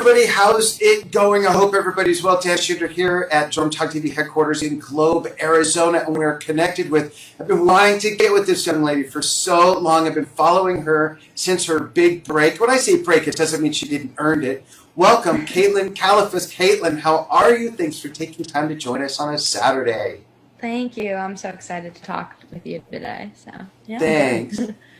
everybody. How's it going? I hope everybody's well. Dan Shooter here at Drum Talk TV headquarters in Globe, Arizona, and we're connected with, I've been wanting to get with this young lady for so long. I've been following her since her big break. When I say break, it doesn't mean she didn't earn it. Welcome, Kalafus. Caitlin, how are you? Thanks for taking time to join us on a Saturday. Thank you. I'm so excited to talk with you today. So, yeah. Thanks.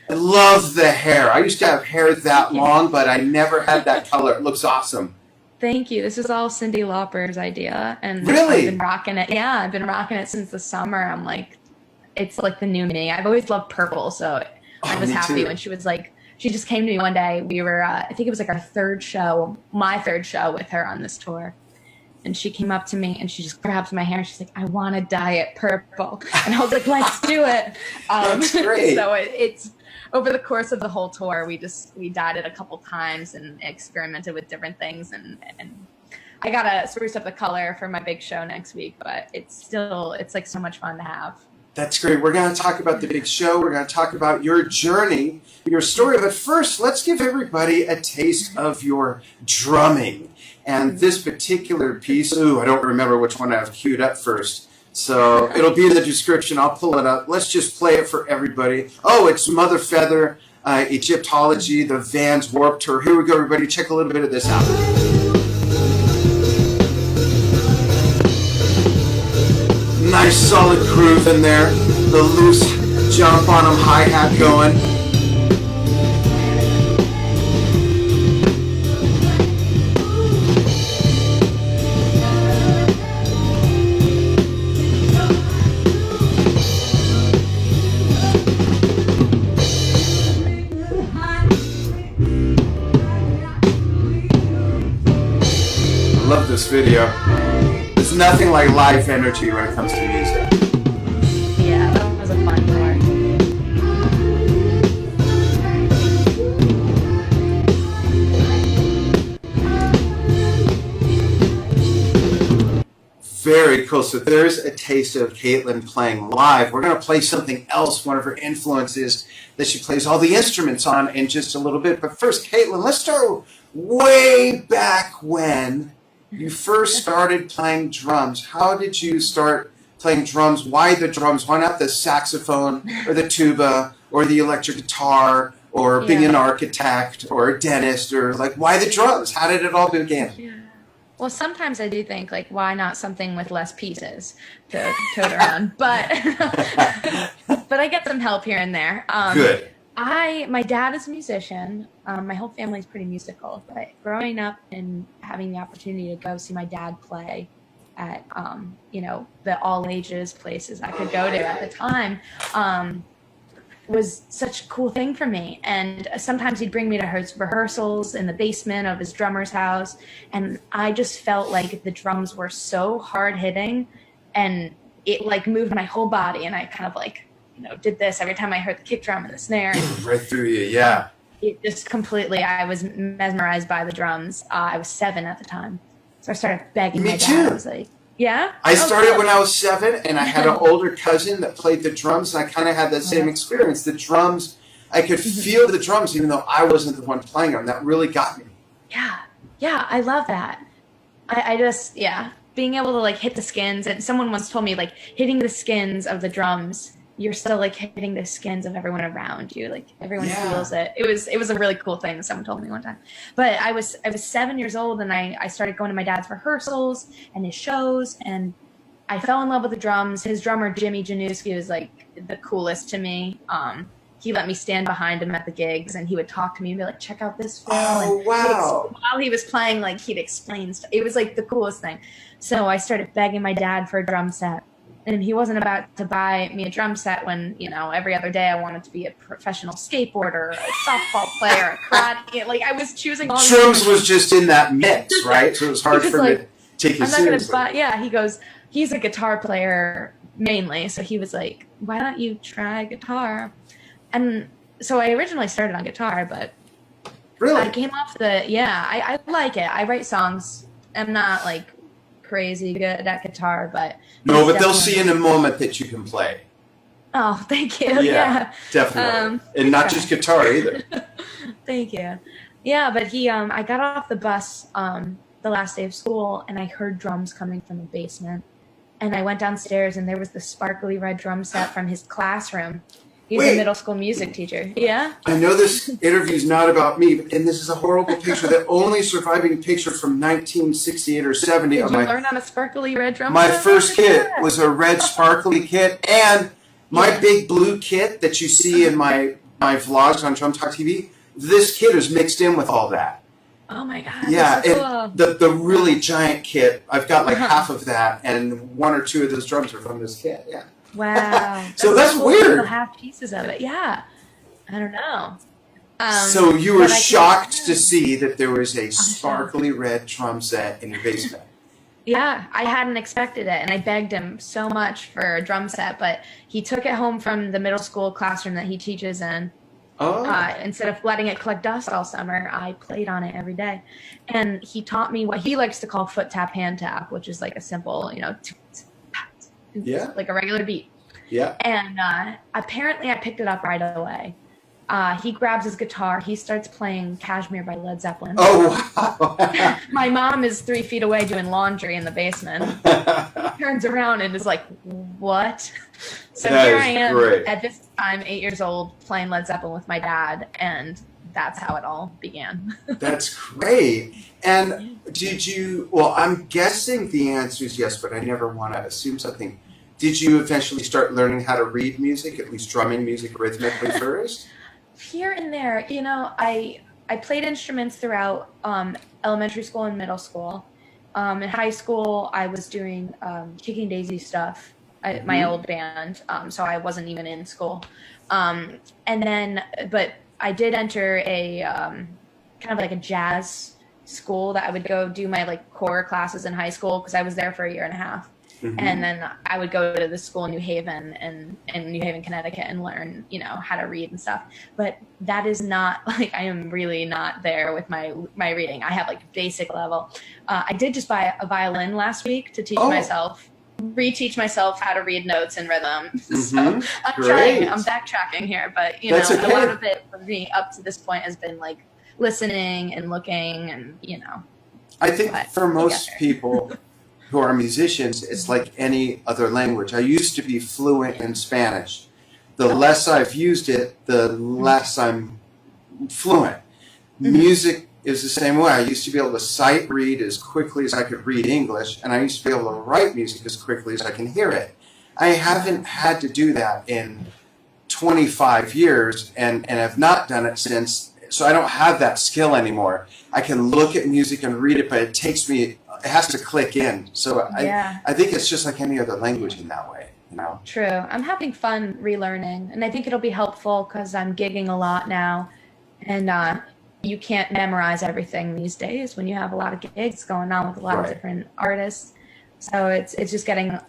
I love the hair. I used to have hair that long, but I never had that color. It looks awesome. Thank you. This is all Cyndi Lauper's idea. And really? I've been rocking it. Yeah, I've been rocking it since the summer. I'm like, it's like the new me. I've always loved purple, so I was happy when she was like, she just came to me one day. We were, I think it was like our third show, my third show with her on this tour. And she came up to me and she just grabs my hair and she's like, I want to dye it purple. And I was like, let's do it. That's great. So it's over the course of the whole tour, we dyed it a couple times and experimented with different things. And I got to spruce up the color for my big show next week, but it's like so much fun to have. That's great. We're going to talk about the big show. We're going to talk about your journey, your story. But first, let's give everybody a taste of your drumming. And this particular piece, I don't remember which one I've queued up first. So it'll be in the description. I'll pull it up. Let's just play it for everybody. Oh, it's Mother Feather, Egyptology, the Vans Warped Tour. Here we go, everybody. Check a little bit of this out. Nice solid groove in there. The loose jump on them, hi-hat going. I love this video. There's nothing like live energy when it comes to music. Yeah, that was a fun tour. Very cool. So there's a taste of Caitlin playing live. We're going to play something else, one of her influences that she plays all the instruments on in just a little bit. But first, Caitlin, let's start way back when you first started playing drums. How did you start playing drums? Why the drums? Why not the saxophone or the tuba or the electric guitar or being an architect or a dentist? Or like, why the drums? How did it all begin? Yeah. Well, sometimes I do think, like, why not something with less pieces to tote around? But but I get some help here and there. Good. My dad is a musician. My whole family is pretty musical. But growing up and having the opportunity to go see my dad play at, the all ages places I could go to at the time, was such a cool thing for me. And sometimes he'd bring me to his rehearsals in the basement of his drummer's house. And I just felt like the drums were so hard hitting and it like moved my whole body. And I kind of like, did this every time I heard the kick drum and the snare. Right through you, yeah. It just completely, I was mesmerized by the drums. I was 7 at the time. So I started begging my dad. Me too. I was like, yeah? I started when I was 7, and I had an older cousin that played the drums, and I kind of had that same experience. The drums, I could feel the drums even though I wasn't the one playing them. That really got me. Yeah, I love that. I just, being able to like hit the skins. And someone once told me like hitting the skins of the drums, you're still like hitting the skins of everyone around you. Like everyone feels it. It was a really cool thing someone told me one time. But I was 7 years old and I started going to my dad's rehearsals and his shows and I fell in love with the drums. His drummer, Jimmy Januski, was like the coolest to me. He let me stand behind him at the gigs and he would talk to me and be like, check out this fill. Oh, wow. While he was playing, like he'd explain stuff. It was like the coolest thing. So I started begging my dad for a drum set. And he wasn't about to buy me a drum set when, every other day I wanted to be a professional skateboarder, a softball player, a karate. Like I was choosing all these drums was just in that mix, right? So it was hard for me to take you seriously. He goes, he's a guitar player mainly. So he was like, why don't you try guitar? And so I originally started on guitar, but really? I came off I like it. I write songs. I'm not like crazy good at guitar, but but they'll see in a moment that you can play. Oh, thank you. Yeah, definitely. And not just guitar either. Thank you. Yeah, but I got off the bus the last day of school, and I heard drums coming from the basement. And I went downstairs, and there was the sparkly red drum set from his classroom. He's a Wait, middle school music teacher. Yeah. I know this interview is not about me, and this is a horrible picture. The only surviving picture from 1968 or 70 Did of you learn on a sparkly red drum my set? first kit Yeah. was a red sparkly kit, and my big blue kit that you see in my vlogs on Drum Talk TV. This kit is mixed in with all that. Oh my God. Yeah, That's so cool. the really giant kit. I've got like half of that, and one or two of those drums are from this kit. Yeah. Wow. So that's cool. weird. Little half pieces of it. Yeah. I don't know. So you were but shocked to see that there was a shocked. sparkly red drum set in your basement. Yeah, I hadn't expected it, and I begged him so much for a drum set, but he took it home from the middle school classroom that he teaches in. Oh. Instead of letting it collect dust all summer, I played on it every day. And he taught me what he likes to call foot tap, hand tap, which is like a simple, Yeah. like a regular beat. Yeah. And apparently I picked it up right away. He grabs his guitar. He starts playing Kashmir by Led Zeppelin. Oh, wow. My mom is 3 feet away doing laundry in the basement. He turns around and is like, what? So That here is I am great. at this time, 8 years old, playing Led Zeppelin with my dad. And that's how it all began. That's great. And well, I'm guessing the answer is yes, but I never want to assume something. Did you eventually start learning how to read music, at least drumming music rhythmically first? Here and there, I played instruments throughout elementary school and middle school. In high school, I was doing Kicking Daisy stuff, my old band, so I wasn't even in school. But I did enter a kind of like a jazz school that I would go do my like core classes in high school because I was there for a year and a half. Mm-hmm. And then I would go to the school in New Haven in New Haven, Connecticut, and learn, how to read and stuff. But that is not like I am really not there with my reading. I have like basic level. I did just buy a violin last week to reteach myself how to read notes and rhythm. So I'm trying. I'm backtracking here, but That's okay. a lot of it for me up to this point has been like listening and looking, and I think for most people who are musicians, it's like any other language. I used to be fluent in Spanish. The less I've used it, the less I'm fluent. Music is the same way. I used to be able to sight read as quickly as I could read English, and I used to be able to write music as quickly as I can hear it. I haven't had to do that in 25 years, and have not done it since, so I don't have that skill anymore. I can look at music and read it, but it has to click in. So I think it's just like any other language in that way, True. I'm having fun relearning, and I think it'll be helpful because I'm gigging a lot now, and you can't memorize everything these days when you have a lot of gigs going on with a lot of different artists. So it's just getting,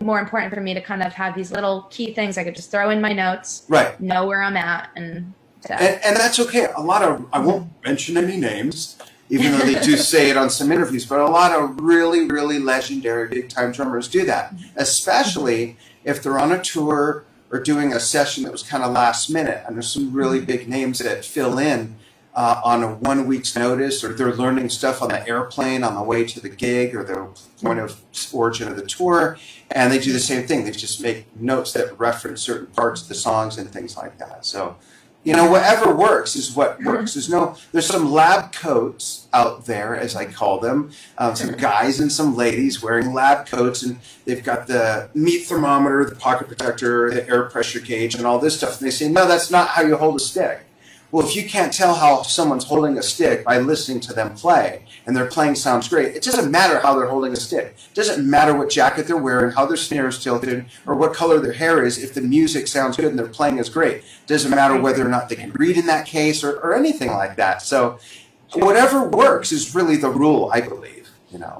more important for me to kind of have these little key things I could just throw in my notes, know where I'm at, and that's okay. I won't mention any names, even though they do say it on some interviews, but a lot of really, really legendary big-time drummers do that, especially if they're on a tour or doing a session that was kind of last minute. And there's some really big names that fill in on a 1 week's notice, or they're learning stuff on the airplane on the way to the gig or the point of origin of the tour, and they do the same thing. They just make notes that reference certain parts of the songs and things like that. So whatever works is what works. There's some lab coats out there, as I call them, some guys and some ladies wearing lab coats, and they've got the meat thermometer, the pocket protector, the air pressure gauge, and all this stuff. And they say, no, that's not how you hold a stick. Well, if you can't tell how someone's holding a stick by listening to them play, and their playing sounds great, it doesn't matter how they're holding a stick. It doesn't matter what jacket they're wearing, how their snare is tilted, or what color their hair is. If the music sounds good and their playing is great, it doesn't matter whether or not they can read in that case or anything like that. So whatever works is really the rule, I believe.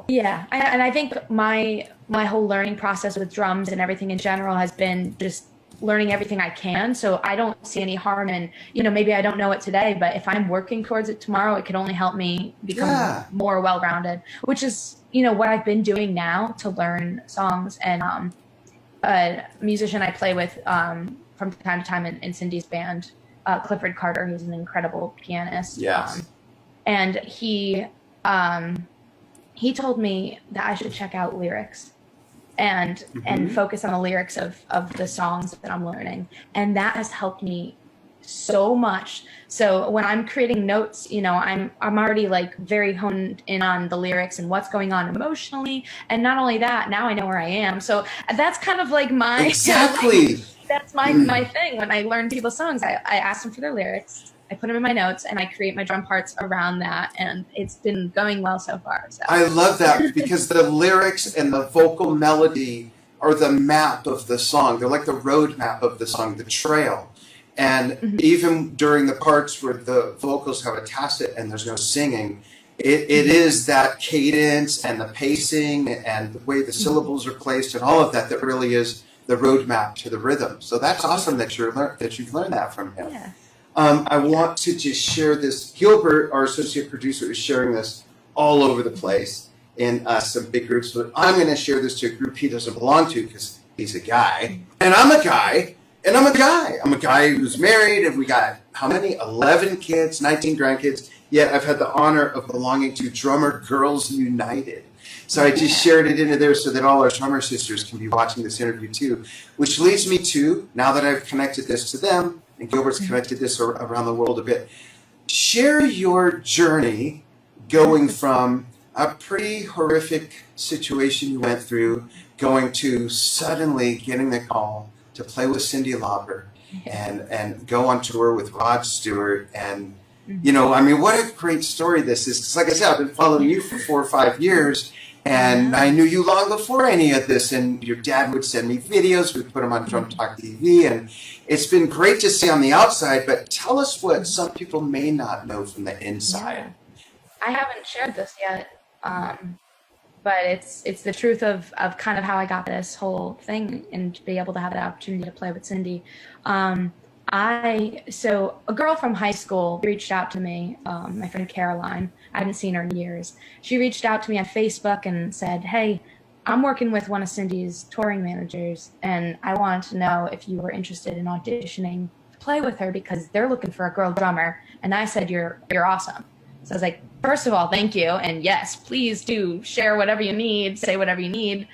Yeah, and I think my whole learning process with drums and everything in general has been just learning everything I can. So I don't see any harm in, maybe I don't know it today, but if I'm working towards it tomorrow, it could only help me become more well-rounded, which is, what I've been doing now to learn songs. And a musician I play with from time to time in Cyndi's band, Clifford Carter, who's an incredible pianist. Yes. And he told me that I should check out lyrics and focus on the lyrics of the songs that I'm learning. And that has helped me so much. So when I'm creating notes, you know, I'm already like very honed in on the lyrics and what's going on emotionally. And not only that, now I know where I am. So that's kind of like my exactly. That's my thing. When I learn people's songs, I ask them for their lyrics. I put them in my notes and I create my drum parts around that. And it's been going well so far. So I love that because the lyrics and the vocal melody are the map of the song. They're like the road map of the song, the trail. And even during the parts where the vocals have a tacit and there's no singing, it is that cadence and the pacing and the way the syllables are placed and all of that that really is the roadmap to the rhythm. So that's awesome that you've learned that from him. Yeah. I want to just share this. Gilbert, our associate producer, is sharing this all over the place in some big groups, but I'm going to share this to a group he doesn't belong to because he's a guy, and I'm a guy. And I'm a guy. I'm a guy who's married, and we got, how many? 11 kids, 19 grandkids. Yet I've had the honor of belonging to Drummer Girls United. So I just shared it into there so that all our drummer sisters can be watching this interview too. Which leads me to, now that I've connected this to them, and Gilbert's connected this around the world a bit, share your journey going from a pretty horrific situation you went through, going to suddenly getting the call to play with Cyndi Lauper and go on tour with Rod Stewart. And, you know, I mean, what a great story this is. Because like I said, I've been following you for 4 or 5 years, and I knew you long before any of this. And your dad would send me videos. We'd put them on Drum Talk TV. And it's been great to see on the outside. But tell us what some people may not know from the inside. Yeah. I haven't shared this yet. But it's the truth of kind of how I got this whole thing and to be able to have the opportunity to play with Cyndi. So a girl from high school reached out to me, my friend Caroline. I hadn't seen her in years. She reached out to me on Facebook and said, "Hey, I'm working with one of Cyndi's touring managers, and I want to know if you were interested in auditioning to play with her because they're looking for a girl drummer." And I said, "You're awesome." So I was like, first of all, thank you. And yes, please do share whatever you need, say whatever you need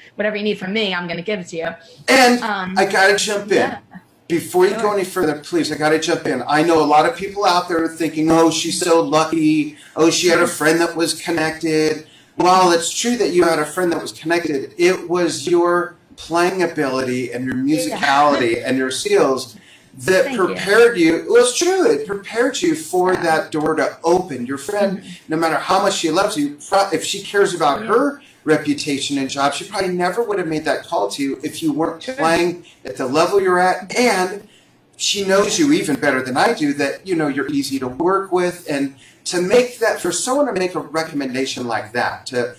from me, I'm going to give it to you. And I got to jump in. Yeah. Before you go any further, please, I got to jump in. I know a lot of people out there thinking, oh, she's so lucky. Oh, she had a friend that was connected. While it's true that you had a friend that was connected, it was your playing ability and your musicality and your skills that prepared you. Well, it's true. It prepared you for that door to open. Your friend, no matter how much she loves you, if she cares about her reputation and job, she probably never would have made that call to you if you weren't playing at the level you're at. And she knows you even better than I do that, you know, you're easy to work with. And to make that, for someone to make a recommendation like that to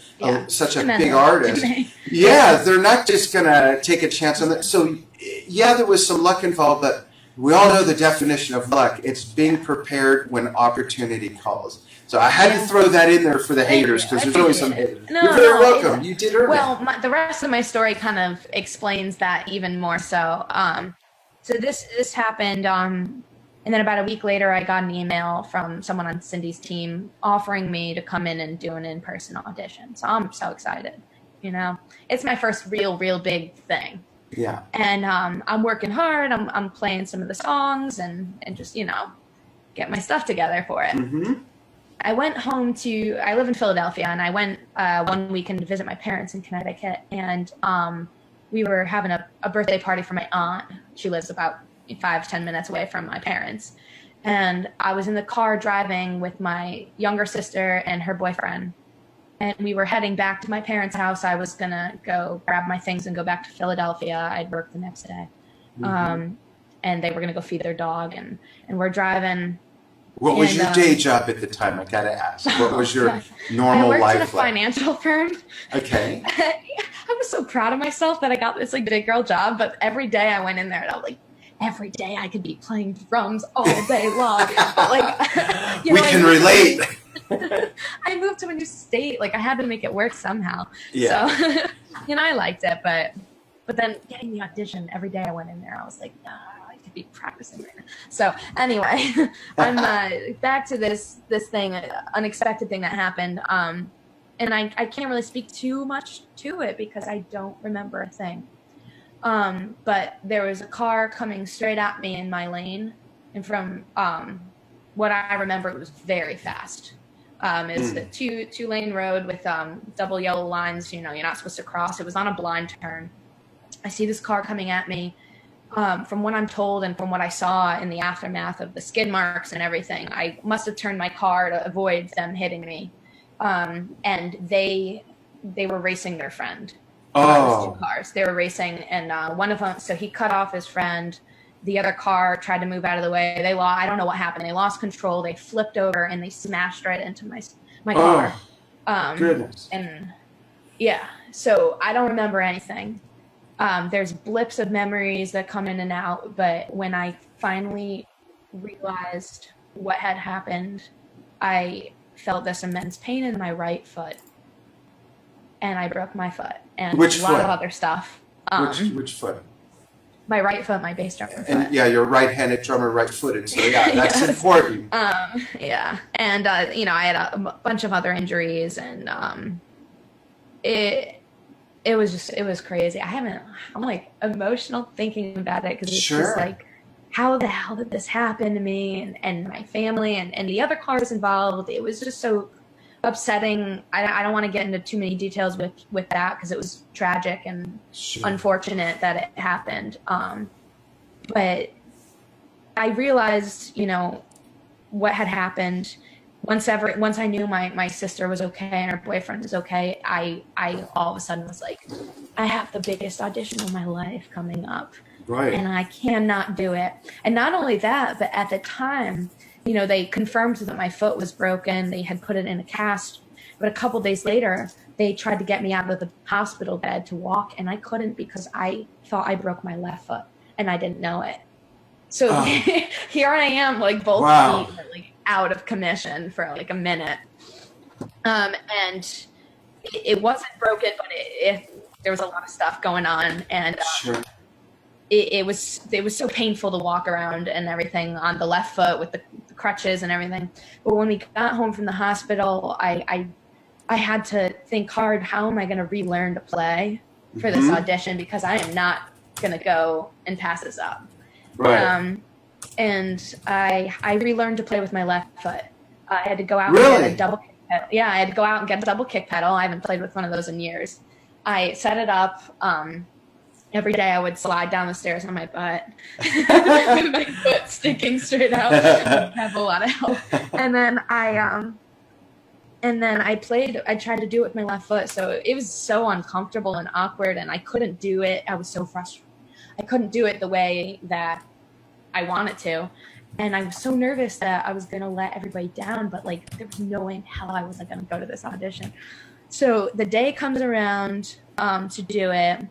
such a big artist, they're not just going to take a chance on that. So, yeah, there was some luck involved, but we all know the definition of luck. It's being prepared when opportunity calls. So I had to throw that in there for the haters because there's always some haters. You're very welcome. You did earn it. Well, the rest of my story kind of explains that even more so. So this happened, and then about a week later, I got an email from someone on Cyndi's team offering me to come in and do an in-person audition. So I'm so excited. You know, it's my first real big thing. Yeah. And I'm working hard. I'm playing some of the songs and just, you know, get my stuff together for it. I went home I live in Philadelphia, and I went one weekend to visit my parents in Connecticut. And we were having a birthday party for my aunt. She lives about 5-10 minutes away from my parents. And I was in the car driving with my younger sister and her boyfriend. And we were heading back to my parents' house. I was going to go grab my things and go back to Philadelphia. I'd work the next day. And they were going to go feed their dog. And we're driving. What was your day job at the time? I got to ask. What was your normal life like? I worked at a financial firm. Okay. I was so proud of myself that I got this like big girl job. But every day I went in there and I was like, every day I could be playing drums all day long. But like, we can relate. I moved to a new state. Like I had to make it work somehow. Yeah. So, you know, I liked it, but then getting the audition every day I went in there, I was like, nah, I could be practicing right now. So anyway, I'm back to this thing, unexpected thing that happened. And I can't really speak too much to it because I don't remember a thing. But there was a car coming straight at me in my lane, and from what I remember, it was very fast. It's the two-lane road with double yellow lines. You're not supposed to cross. It was on a blind turn. I see this car coming at me. From what I'm told and from what I saw in the aftermath of the skid marks and everything, I must have turned my car to avoid them hitting me. And they were racing their friend. It was two cars. They were racing, and one of them, so he cut off his friend. The other car tried to move out of the way. I don't know what happened. They lost control. They flipped over and they smashed right into my car. Goodness. And yeah, so I don't remember anything. There's blips of memories that come in and out, but when I finally realized what had happened, I felt this immense pain in my right foot, and I broke my foot, and Which a lot foot? of other stuff. Which foot? My right foot, my bass drummer foot. And yeah, you're right-handed drummer, right-footed, so yeah, that's Yes. important. Yeah, and I had a bunch of other injuries, and it was crazy. I'm like emotional thinking about it because it's just like, how the hell did this happen to me and my family and the other cars involved? It was just so upsetting. I don't want to get into too many details with that because it was tragic and unfortunate that it happened. But I realized, what had happened. Once I knew my sister was okay and her boyfriend was okay, I all of a sudden was like, I have the biggest audition of my life coming up. Right. And I cannot do it. And not only that, but at the time, they confirmed that my foot was broken. They had put it in a cast. But a couple days later, they tried to get me out of the hospital bed to walk, and I couldn't because I thought I broke my left foot, and I didn't know it. So here I am, like both feet were like out of commission for like a minute. And it wasn't broken, but there was a lot of stuff going on, and it was so painful to walk around and everything on the left foot with the crutches and everything. But when we got home from the hospital, I had to think hard, how am I going to relearn to play for this audition, because I am not going to go and pass this up. Right. And I relearned to play with my left foot. I had to go out Really? and get a double kick pedal. Yeah, I had to go out and get a double kick pedal. I haven't played with one of those in years. I set it up. Every day I would slide down the stairs on my butt with my foot sticking straight out. I have a lot of help. And then I tried to do it with my left foot. So it was so uncomfortable and awkward, and I couldn't do it. I was so frustrated. I couldn't do it the way that I wanted to. And I was so nervous that I was going to let everybody down, but like there was no way in hell I wasn't going to go to this audition. So the day comes around to do it.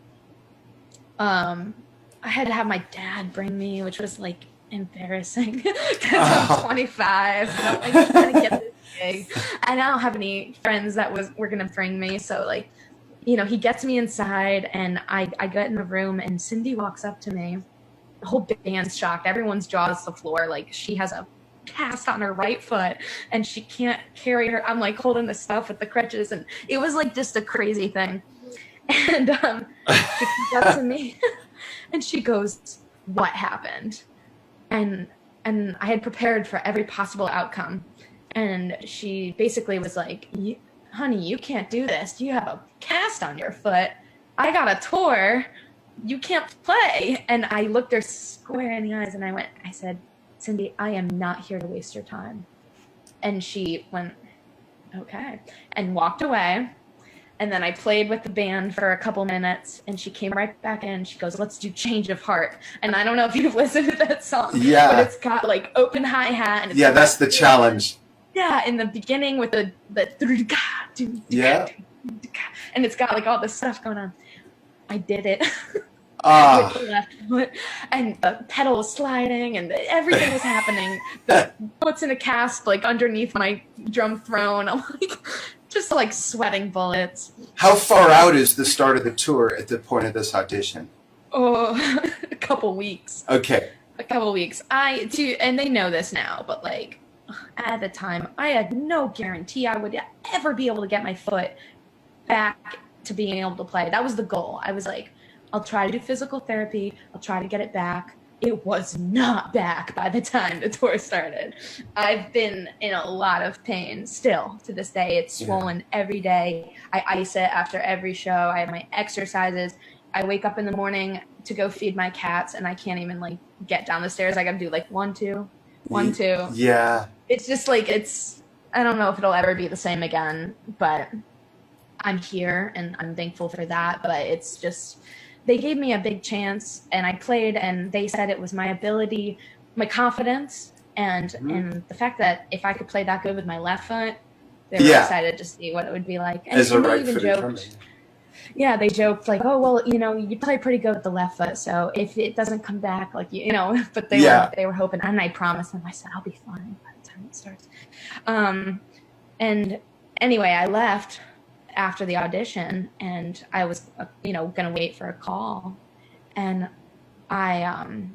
I had to have my dad bring me, which was like embarrassing because I'm 25. So I'm like trying to get this gig, and I don't have any friends that were gonna bring me. So like, he gets me inside, and I get in the room, and Cyndi walks up to me. The whole band's shocked. Everyone's jaws to the floor. Like, she has a cast on her right foot, and she can't carry her. I'm like holding the stuff with the crutches, and it was like just a crazy thing. And she comes up to me and she goes, "What happened?" And I had prepared for every possible outcome. And she basically was like, "Honey, you can't do this. You have a cast on your foot. I got a tour. You can't play." And I looked her square in the eyes and I said, "Cyndi, I am not here to waste your time." And she went, "Okay," and walked away. And then I played with the band for a couple minutes, and she came right back in. She goes, "Let's do Change of Heart." And I don't know if you've listened to that song, but it's got like open hi-hat. And it's that's the challenge. Yeah, in the beginning with the and it's got like all this stuff going on. I did it with the left foot, and the pedal was sliding, and everything was happening. The foot's in a cast like underneath my drum throne. I'm like just like sweating bullets. How far out is the start of the tour at the point of this audition? Oh, a couple weeks. Okay. a couple weeks. And they know this now, but like at the time, I had no guarantee I would ever be able to get my foot back to being able to play. That was the goal. I was like, I'll try to do physical therapy. I'll try to get it back. It was not back by the time the tour started. I've been in a lot of pain still to this day. It's swollen every day. I ice it after every show. I have my exercises. I wake up in the morning to go feed my cats, and I can't even like get down the stairs. I got to do like 1, 2, 1, 2. Yeah. It's just like I don't know if it'll ever be the same again, but I'm here and I'm thankful for that. But it's just, they gave me a big chance and I played, and they said it was my ability, my confidence, and the fact that if I could play that good with my left foot, they were excited to see what it would be like. And As a they right even footed joked, drummer. yeah, they joked like, oh, well, you play pretty good with the left foot, so if it doesn't come back, like, but they were hoping, and I promised them, I said, I'll be fine by the time it starts. And anyway, I left after the audition, and I was, gonna wait for a call, and I'm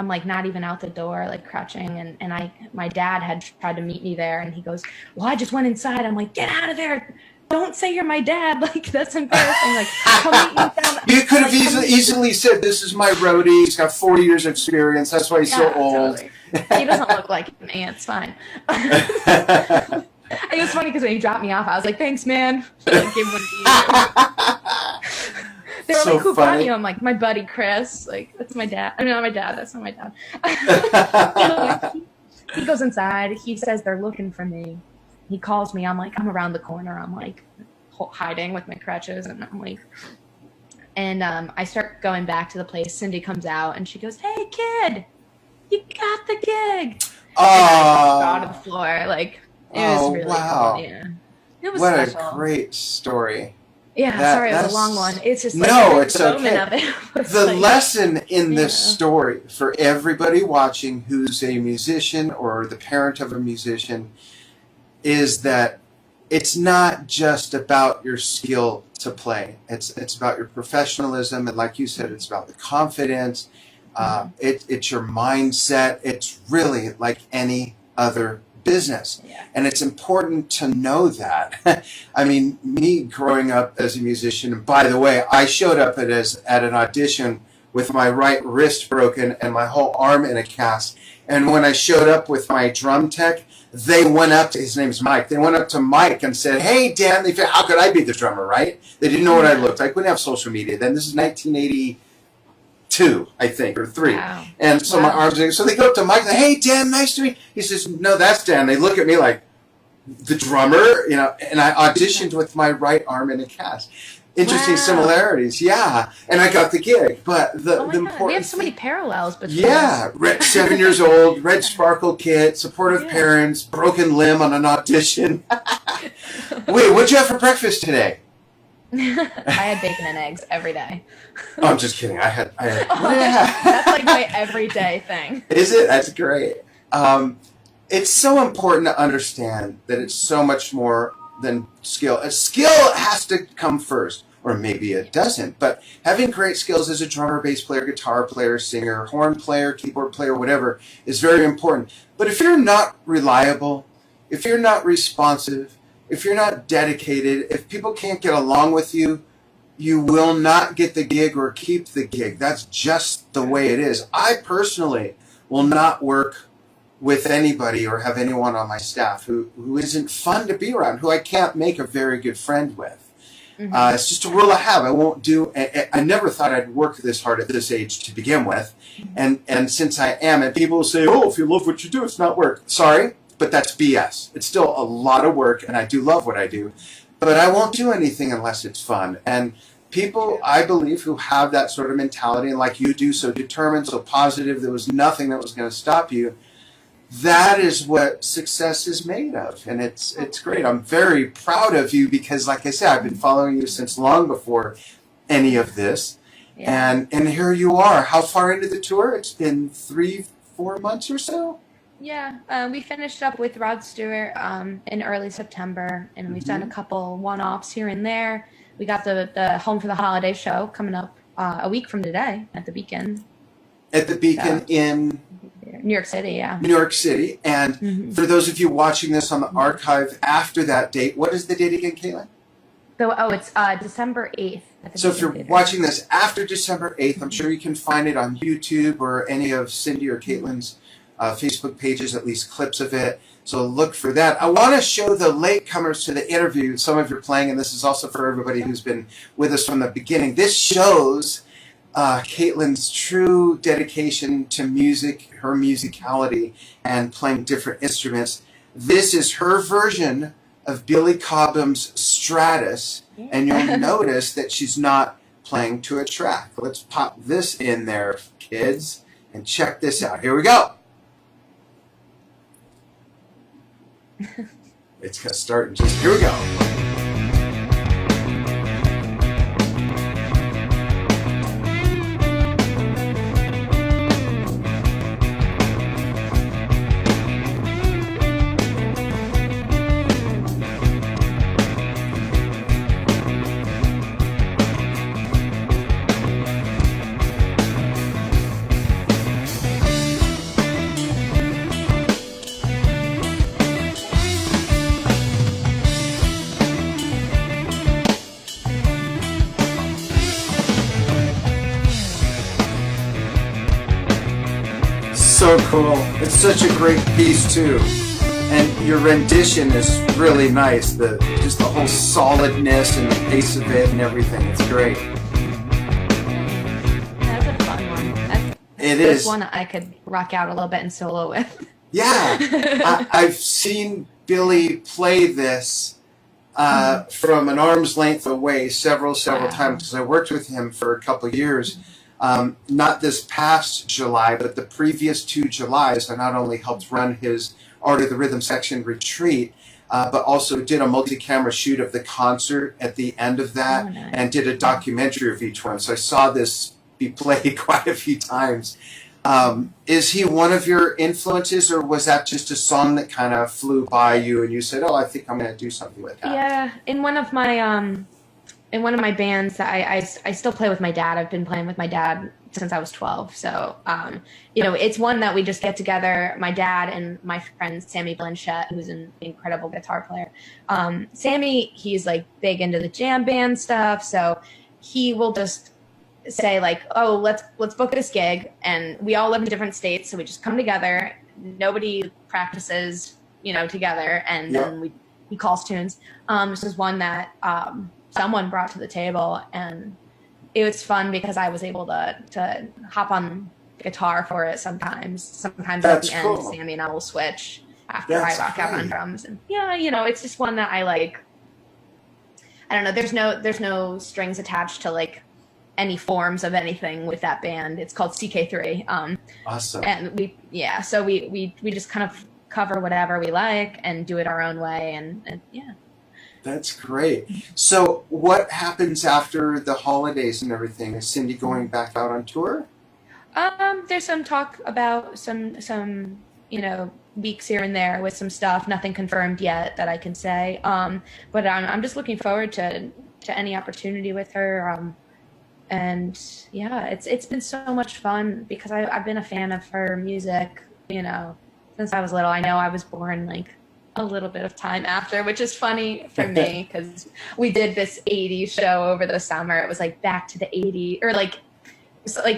like not even out the door, like crouching, and my dad had tried to meet me there, and he goes, well, I just went inside. I'm like, get out of there. Don't say you're my dad. Like, that's embarrassing. Like, come meet me down. You could have easily said, this is my roadie. He's got 40 years of experience. That's why he's so old. Totally. He doesn't look like me. It's fine. It was funny because when he dropped me off, I was like, thanks, man. Like, give him they were So like, who funny. brought you? I'm like, my buddy Chris. Like, that's my dad. I mean, not my dad. That's not my dad. He goes inside. He says they're looking for me. He calls me. I'm like, I'm around the corner. I'm like hiding with my crutches, and I'm like, and I start going back to the place. Cyndi comes out, and she goes, hey, kid, you got the gig. Out of the floor. Like, it was really cool. Yeah. It was what special. a great story. Yeah, sorry, it was a long one. It's just like it's the moment okay. of it. The lesson in this story for everybody watching who's a musician or the parent of a musician is that it's not just about your skill to play. It's about your professionalism, and like you said, it's about the confidence. It's your mindset. It's really like any other business. Yeah. And it's important to know that. I mean, me growing up as a musician, and by the way, I showed up at an audition with my right wrist broken and my whole arm in a cast. And when I showed up with my drum tech, they went up to, his name's Mike, they went up to Mike and said, hey, Dan, how could I be the drummer, right? They didn't know what I looked like. We didn't have social media then. This is 1982, I think, or 3. Wow. And so my arms, so they go up to Mike and say, hey, Dan, nice to meet you. He says, no, that's Dan. They look at me like, the drummer, and I auditioned with my right arm in a cast. Interesting similarities, yeah. And I got the gig, but the important God. We have so many parallels between us. 7 years old, red sparkle kid, supportive parents, broken limb on an audition. Wait, what'd you have for breakfast today? I had bacon and eggs every day. Oh, I'm just kidding. I had That's like my everyday thing. Is it? That's great. It's so important to understand that it's so much more than skill. A skill has to come first, or maybe it doesn't. But having great skills as a drummer, bass player, guitar player, singer, horn player, keyboard player, whatever, is very important. But if you're not reliable, if you're not responsive, if you're not dedicated, if people can't get along with you, you will not get the gig or keep the gig. That's just the way it is. I personally will not work with anybody or have anyone on my staff who isn't fun to be around, who I can't make a very good friend with. Mm-hmm. It's just a rule I have. I won't do. I never thought I'd work this hard at this age to begin with, and since I am, and people will say, "Oh, if you love what you do, it's not work." Sorry, but that's BS. It's still a lot of work, and I do love what I do, but I won't do anything unless it's fun. And people, I believe, who have that sort of mentality, and like you do, so determined, so positive, there was nothing that was going to stop you. That is what success is made of, and it's great. I'm very proud of you because, like I said, I've been following you since long before any of this, and here you are. How far into the tour? It's been 3-4 months or so? Yeah, we finished up with Rod Stewart in early September, and we've done a couple one-offs here and there. We got the Home for the Holiday show coming up a week from today at the Beacon. At the Beacon in New York City, yeah. New York City. And for those of you watching this on the archive after that date, what is the date again, Caitlin? So, it's December 8th. So if you're watching this after December 8th, I'm sure you can find it on YouTube or any of Cyndi or Caitlin's Facebook pages, at least clips of it. So look for that. I want to show the latecomers to the interview some of you are playing, and this is also for everybody who's been with us from the beginning. This shows Caitlin's true dedication to music, her musicality, and playing different instruments. This is her version of Billy Cobham's Stratus, and you'll notice that she's not playing to a track. Let's pop this in there, kids, and check this out. Here we go. It's going to start in just, here we go. So cool. It's such a great piece too. And your rendition is really nice. Just the whole solidness and the pace of it and everything. It's great. That's a fun one. That's one I could rock out a little bit and solo with. Yeah. I've seen Billy play this from an arm's length away several times because I worked with him for a couple of years. Not this past July, but the previous 2 Julys, I not only helped run his Art of the Rhythm section retreat, but also did a multi-camera shoot of the concert at the end of that, and did a documentary of each one. So I saw this be played quite a few times. Is he one of your influences, or was that just a song that kind of flew by you and you said, oh, I think I'm going to do something with that? Yeah, in one of my bands that I still play with my dad. I've been playing with my dad since I was 12. So, it's one that we just get together, my dad and my friend Sammy Blanchett, who's an incredible guitar player. Sammy, he's like big into the jam band stuff. So he will just say like, oh, let's book this gig. And we all live in different states. So we just come together. Nobody practices, together. And then he calls tunes. This is one that, someone brought to the table, and it was fun because I was able to hop on guitar for it sometimes. Sometimes That's at the cool. end, Sammy and I will switch after I rock out on drums. And it's just one that I like. I don't know. There's no strings attached to like any forms of anything with that band. It's called CK3. Awesome. And so we just kind of cover whatever we like and do it our own way, and yeah. That's great. So what happens after the holidays and everything? Is Cyndi going back out on tour? There's some talk about some weeks here and there with some stuff. Nothing confirmed yet that I can say. But I'm just looking forward to any opportunity with her. And yeah, it's been so much fun because I've been a fan of her music, since I was little. I know I was born like a little bit of time after, which is funny for me because we did this 80s show over the summer. It was like back to the 80s, or like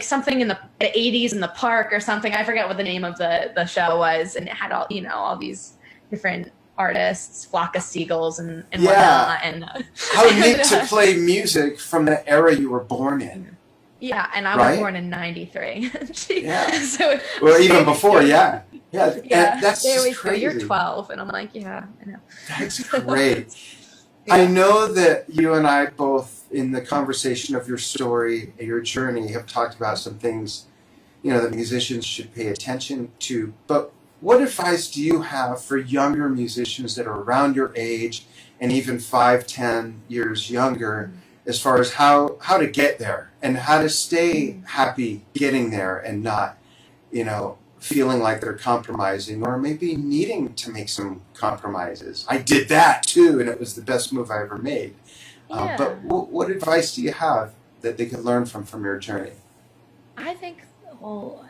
something in the 80s in the park or something. I forget what the name of the show was, and it had all these different artists, Flock of Seagulls and whatnot. And how neat to play music from the era you were born in. Yeah, and I was born in 93. So, well, even before, yeah. That's there just crazy. You're 12, and I'm like, yeah, I know. That's great. I know that you and I both, in the conversation of your story, your journey, have talked about some things, that musicians should pay attention to. But what advice do you have for younger musicians that are around your age and even 5-10 years younger, as far as how to get there and how to stay happy getting there and not, feeling like they're compromising or maybe needing to make some compromises? I did that too, and it was the best move I ever made. But what advice do you have that they could learn from your journey? I think well,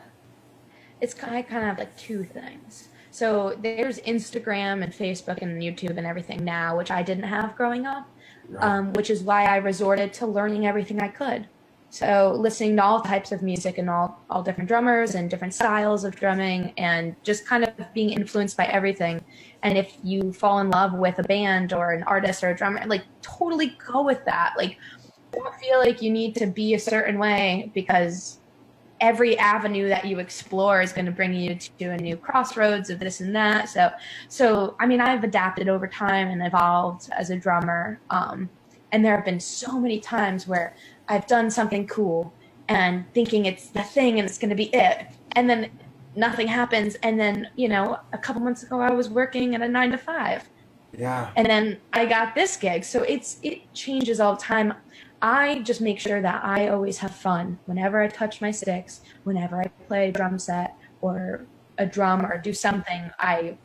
it's kind of have like two things. So there's Instagram and Facebook and YouTube and everything now, which I didn't have growing up, Right. which is why I resorted to learning everything I could. So listening to all types of music and all different drummers and different styles of drumming, and just kind of being influenced by everything. And if you fall in love with a band or an artist or a drummer, like totally go with that. Like, don't feel like you need to be a certain way, because every avenue that you explore is going to bring you to a new crossroads of this and that. So I mean, I've adapted over time and evolved as a drummer. And there have been so many times where I've done something cool and thinking it's the thing and it's going to be it. And then nothing happens. And then, a couple months ago, I was working at a 9 to 5. Yeah. And then I got this gig. So it changes all the time. I just make sure that I always have fun whenever I touch my sticks, whenever I play a drum set or a drum or do something. I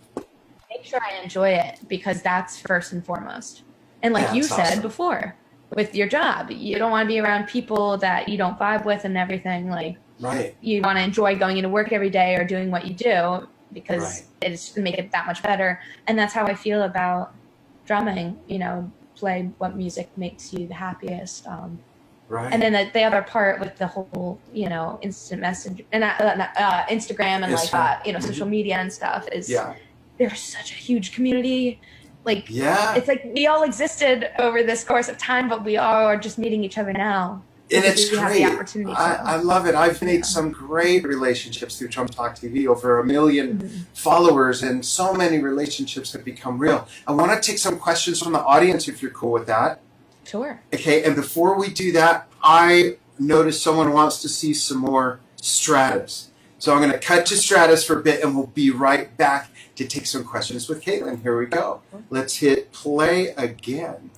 make sure I enjoy it, because that's first and foremost. And like you said awesome. before, with your job, you don't want to be around people that you don't vibe with and everything. Like, Right. you want to enjoy going into work every day or doing what you do, because Right. it's just make it that much better. And that's how I feel about drumming. Play what music makes you the happiest. Right. And then the other part with the whole, instant message and Instagram and like social media and stuff is there's such a huge community. Like, it's like we all existed over this course of time, but we all are just meeting each other now. And it's We have great. the opportunity to. I love it. I've made some great relationships through Drum Talk TV, over 1 million followers, and so many relationships have become real. I want to take some questions from the audience, if you're cool with that. Sure. Okay, and before we do that, I noticed someone wants to see some more Stratus. So I'm going to cut to Stratus for a bit, and we'll be right back to take some questions with Caitlin. Here we go. Let's hit play again.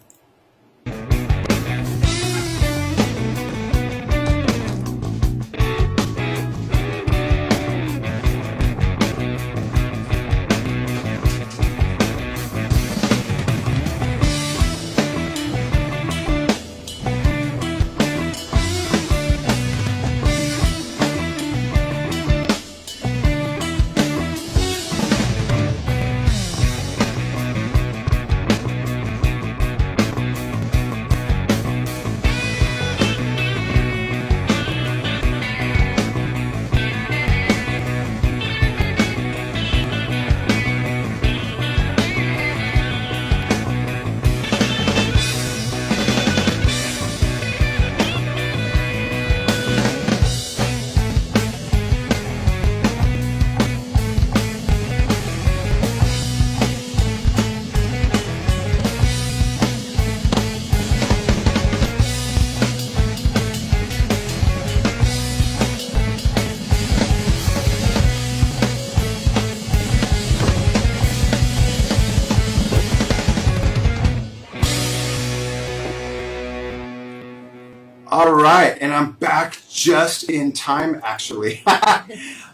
All right, and I'm back just in time, actually.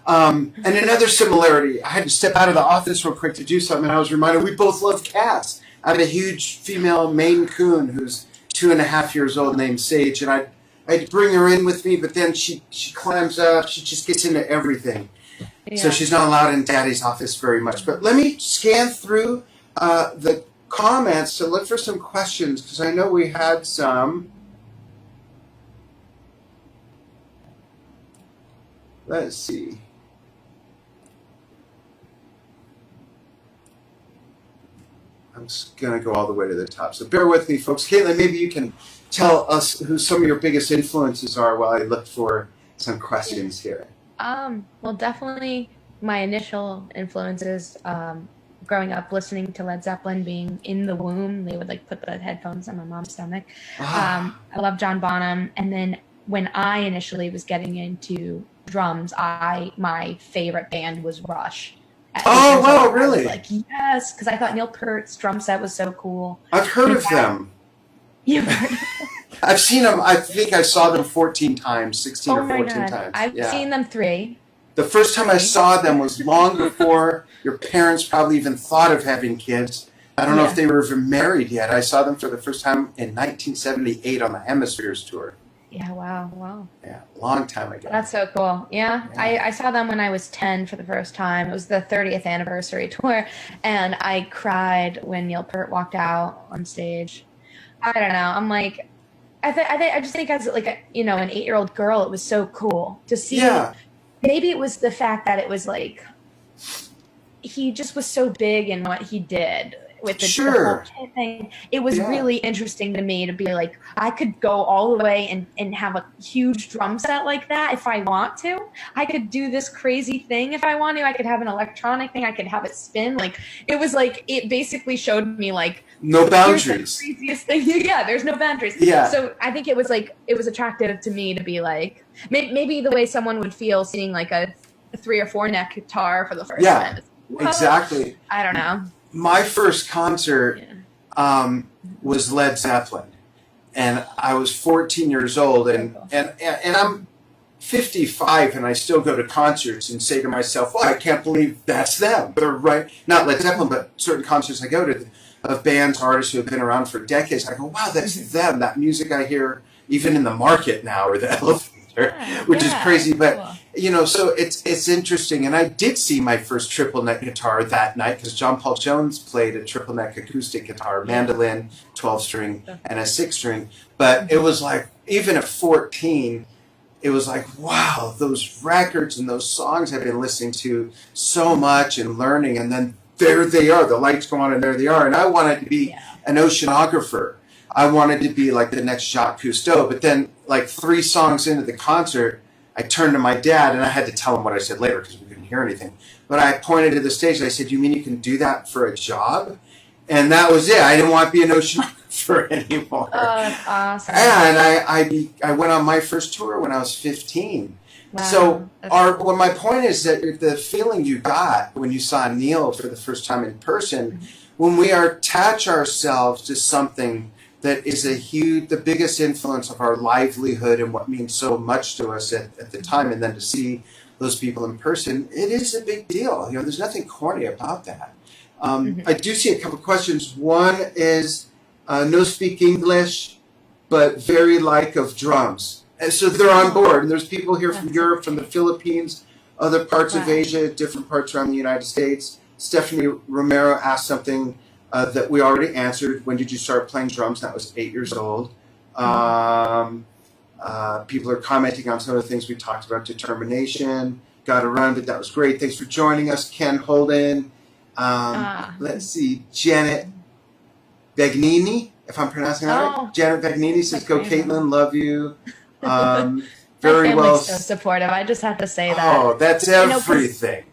And another similarity, I had to step out of the office real quick to do something, and I was reminded we both love cats. I have a huge female Maine Coon who's 2.5 years old named Sage, and I'd bring her in with me, but then she climbs up, she just gets into everything. Yeah. So she's not allowed in Daddy's office very much. But let me scan through the comments to look for some questions, because I know we had some. Let's see. I'm just going to go all the way to the top. So bear with me, folks. Caitlin, maybe you can tell us who some of your biggest influences are while I look for some questions here. Well, definitely my initial influences, growing up listening to Led Zeppelin, being in the womb, they would like put the headphones on my mom's stomach. I love John Bonham. And then when I initially was getting into drums, my favorite band was Rush. Oh, wow, really? Like, yes, because I thought Neil Peart's drum set was so cool. I've heard of them. You've heard of them? I've seen them. I think I saw them 14 times, 16 or 14 times. I've seen them 3. The first time I saw them was long before your parents probably even thought of having kids. I don't know if they were even married yet. I saw them for the first time in 1978 on the Hemispheres tour. Yeah, wow. Yeah, long time ago. That's so cool. Yeah. I saw them when I was 10 for the first time. It was the 30th anniversary tour, and I cried when Neil Peart walked out on stage. I don't know. I'm like, I just think as like an 8-year-old girl, it was so cool to see. Yeah. Maybe it was the fact that it was like he just was so big in what he did with the whole kid thing. It was really interesting to me to be like, I could go all the way and have a huge drum set like that if I want to. I could do this crazy thing if I want to. I could have an electronic thing. I could have it spin. Like, it was like, it basically showed me like, no boundaries. The craziest thing. Yeah, there's no boundaries. Yeah. So I think it was attractive to me to be like, maybe the way someone would feel seeing like a 3 or 4 neck guitar for the first time. Exactly. I don't know. My first concert was Led Zeppelin, and I was 14 years old, and I'm 55, and I still go to concerts and say to myself, "Well, I can't believe that's them." They're right, not Led Zeppelin, but certain concerts I go to of bands, artists who have been around for decades. I go, "Wow, that's them." That music I hear even in the market now, or the elevator, which is crazy, but. Cool. So it's interesting, and I did see my first triple neck guitar that night because John Paul Jones played a triple neck acoustic guitar, mandolin, 12-string, and a 6-string. But it was like, even at 14, it was like, wow, those records and those songs I've been listening to so much and learning, and then there they are, the lights go on and there they are, and I wanted to be an oceanographer. I wanted to be like the next Jacques Cousteau, but then like 3 songs into the concert, I turned to my dad, and I had to tell him what I said later because we couldn't hear anything. But I pointed to the stage, and I said, "You mean you can do that for a job?" And that was it. I didn't want to be an oceanographer anymore. Oh, that's awesome. And I went on my first tour when I was 15. Wow, so well, my point is that the feeling you got when you saw Neil for the first time in person, when we attach ourselves to something that is the biggest influence of our livelihood and what means so much to us at the time, and then to see those people in person, it is a big deal. There's nothing corny about that. I do see a couple of questions. One is, no speak English, but very like of drums. And so they're on board. And there's people here from Europe, from the Philippines, other parts of Asia, different parts around the United States. Stephanie Romero asked something that we already answered. When did you start playing drums? That was 8 years old. People are commenting on some of the things we talked about. Determination, got to run, but that was great. Thanks for joining us, Ken Holden. Let's see, Janet Bagnini, if I'm pronouncing that right. Janet Bagnini says, "Go Caitlin, love you." Very well. So supportive. I just have to say that. Oh, that's everything.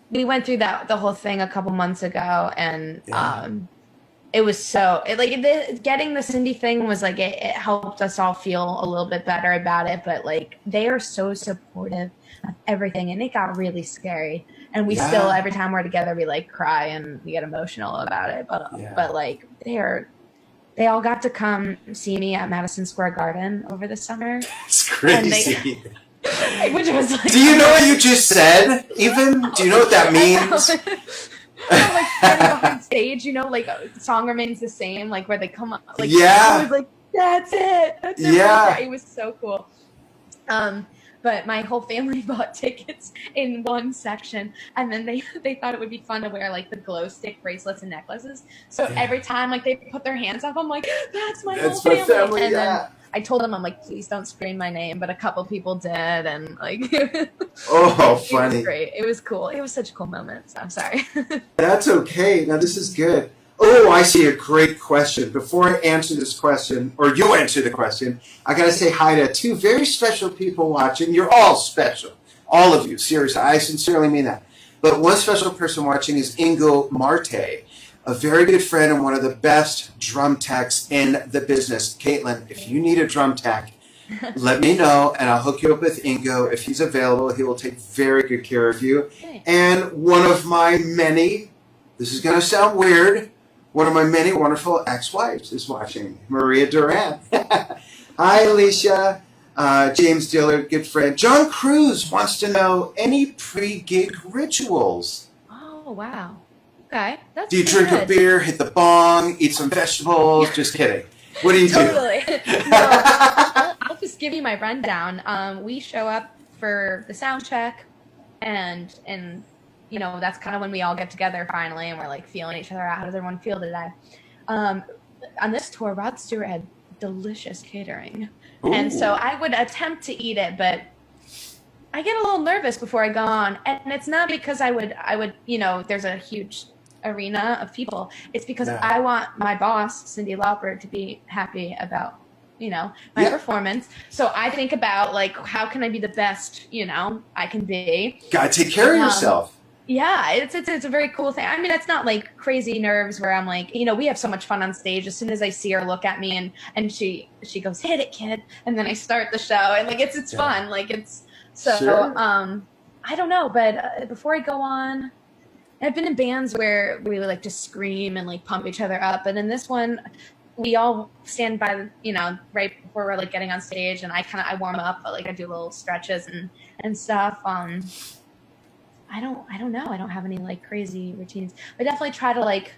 We went through the whole thing a couple months ago, and it was getting the Cyndi thing was like it helped us all feel a little bit better about it. But like, they are so supportive of everything, and it got really scary. And we still, every time we're together, we like cry and we get emotional about it. But like, they all got to come see me at Madison Square Garden over the summer. It's crazy. Which was like, do you know what you just said? Even do you know what that means? Like standing behind stage, like the song remains the same, like where they come up. Like, I was like, that's it. That's it. Yeah, it was so cool. But my whole family bought tickets in one section, and then they thought it would be fun to wear like the glow stick bracelets and necklaces. So every time like they put their hands up, I'm like, that's my whole family. And then I told them, I'm like, please don't scream my name, but a couple people did, and like, oh, funny. It was great. It was cool. It was such a cool moment. So I'm sorry. That's okay. Now this is good. Oh, I see a great question. Before I answer this question, or you answer the question, I got to say hi to 2 very special people watching. You're all special. All of you. Seriously. I sincerely mean that. But one special person watching is Ingo Marte, a very good friend and one of the best drum techs in the business. Caitlin, if you need a drum tech, let me know, and I'll hook you up with Ingo. If he's available, he will take very good care of you. Okay. And one of my many, this is going to sound weird, one of my many wonderful ex-wives is watching, Maria Duran. Hi, Alicia. James Dillard, good friend. John Cruz wants to know any pre-gig rituals. Oh, wow. Okay. That's do you drink a beer, hit the bong, eat some vegetables? Just kidding. What do you do? Totally. No, just give you my rundown. We show up for the sound check, and you know, that's kind of when we all get together finally, and we're like feeling each other out. How does everyone feel today? On this tour, Rod Stewart had delicious catering. Ooh. And so I would attempt to eat it, but I get a little nervous before I go on. And it's not because I would, you know, there's a huge arena of people. It's because I want my boss, Cyndi Lauper, to be happy about, you know, my performance. So I think about, like, how can I be the best, you know, I can be. Gotta take care of yourself. Yeah, it's a very cool thing. I mean, it's not like crazy nerves where I'm like, you know, we have so much fun on stage. As soon as I see her look at me and she goes, "Hit it, kid," and then I start the show, and like it's fun. Like it's so sure. I don't know, but before I go on, I've been in bands where we like to scream and like pump each other up, and in this one, we all stand by, you know, right before we're like getting on stage, and I warm up, but like I do little stretches and stuff. I don't know. I don't have any like crazy routines. I definitely try to like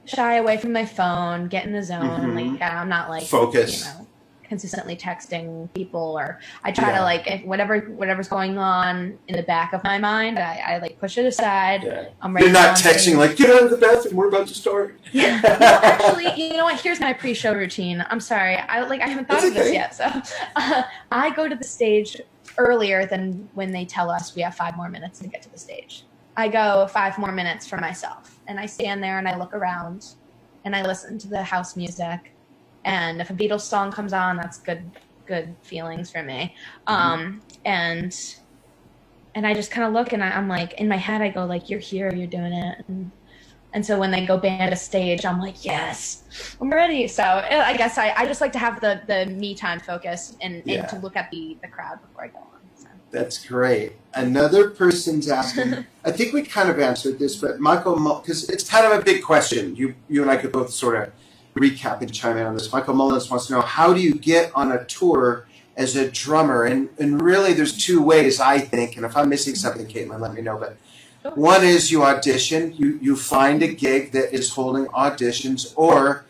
shy away from my phone, get in the zone. Like I'm not like focus, you know, consistently texting people, or I try to like if whatever's going on in the back of my mind, I like push it aside. Yeah. I'm ready. You're not texting like, "Get out of the bathroom, we're about to start." Yeah. No, actually, you know what? Here's my pre-show routine. I'm sorry. I haven't thought of this yet. So I go to the stage earlier than when they tell us we have 5 more minutes to get to the stage. I go 5 more minutes for myself, and I stand there and I look around and I listen to the house music, and if a Beatles song comes on, that's good feelings for me. And I just kind of look, and I'm like, in my head I go like, "You're here, you're doing it." And so when they go band a stage, I'm like, yes, I'm ready. So I guess I just like to have the me time focus and to look at the crowd before I go on. So. That's great. Another person's asking, I think we kind of answered this, but Michael, because it's kind of a big question. You and I could both sort of recap and chime in on this. Michael Mullins wants to know, how do you get on a tour as a drummer? And really there's 2 ways, I think. And if I'm missing something, Caitlin, let me know. But one is you audition, you find a gig that is holding auditions, or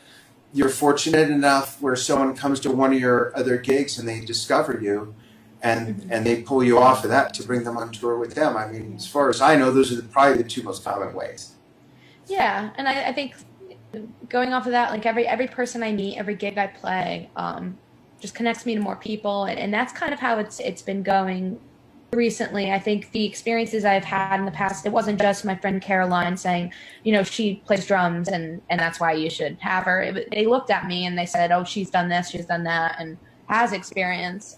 you're fortunate enough where someone comes to one of your other gigs and they discover you and they pull you off of that to bring them on tour with them. I mean, as far as I know, those are probably the 2 most common ways. Yeah, and I think going off of that, like every person I meet, every gig I play, just connects me to more people, and that's kind of how it's been going recently. I think the experiences I've had in the past, it wasn't just my friend Caroline saying, you know, she plays drums and that's why you should have her. They looked at me and they said, "Oh, she's done this, she's done that, and has experience."